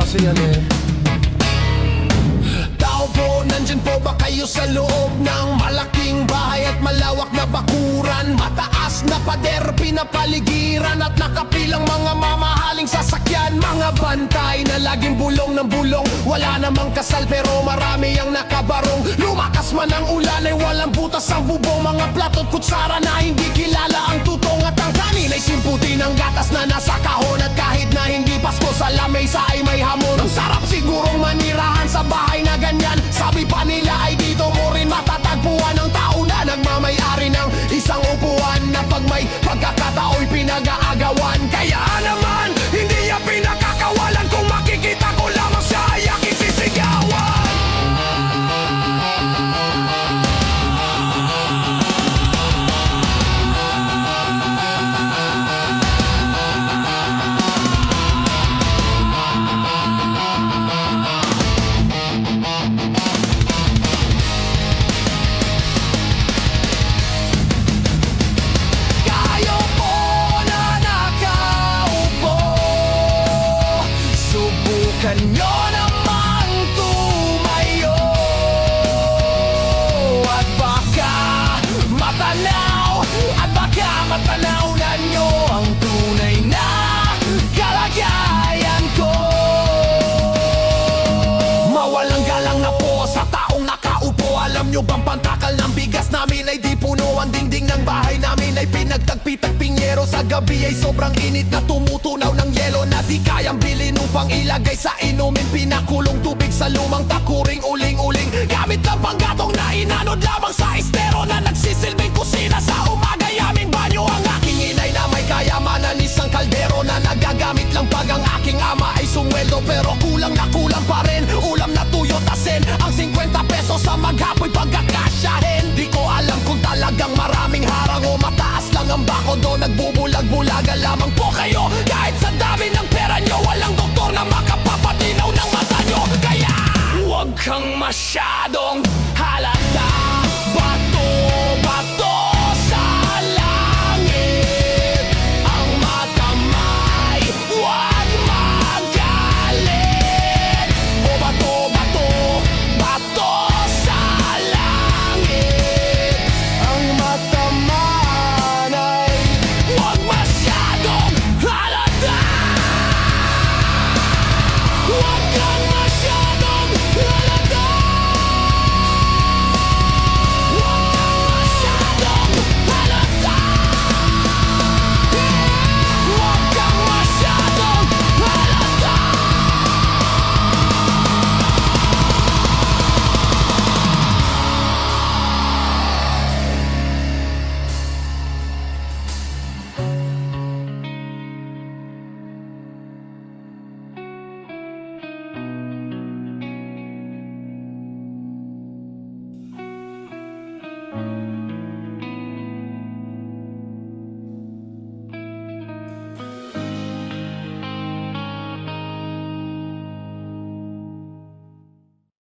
kasi yan eh. Tao po, nandyan po ba kayo sa loob ng malaking bahay at malawak na bakuran? Mataas na pader, pinapaligiran at nakapilang mga mamahaling sasakyan. Mga bantay na laging bulong ng bulong, wala namang kasal pero marami ang nakabarong. Lumakas man ang ulan ay walang butas ang bubong. Mga plato at kutsara na hindi kilala ang tutong. At ang kanin ay simputi ng gatas na nasa kahon. At kahit na hindi Pasko sa lamesa ay may hamon. Ang sarap sigurong manirahan sa bahay na ganyan. Sabi pa nila ay dito mo rin matatagpuan ang tao na nagmamay-ari ng isang upuan, na pag may pagkakatao'y pinag-aagawan. Kaya naman, hindi niya pinakakawalan. Kung makikita ko lamang siya ay aking sisigawan. Kayo po na nakaupo, subukan nyo namang tumayo. At baka matanaw na nyo ang tunay na kalagayan ko. Mawalang galang na po sa taong nakaupo. Alam nyo bang pantakal ng bigas namin ay di puno? Ang dingding ng bahay namin ay pinagtagpi-tagping yero. Sa gabi ay sobrang init na tumutunaw ng yelo, na di kayang bilhin upang ilagay sa inumin. Pinakulong tubig sa lumang takuring uling-uling, gamit ng panggatong na inanod lamang sa estero, na nagsisilbing kusina sa umaga. Yaming banyo ang aking inay na may kayamanan, isang kaldero na nagagamit lang pag ang aking ama ay sumweldo. Pero kulang na kulang pa rin, ulam na tuyo tasin, ang 50 pesos sa maghapoy pagkakasyahin. Di ko alam kung talagang maraming harang o mataas lang ang bakodo. Nagbubulag-bulaga lamang po kayo. Kahit sa dami ng pera nyo, walang doktor na makapapatinaw ng mata nyo. Kaya huwag kang masyadong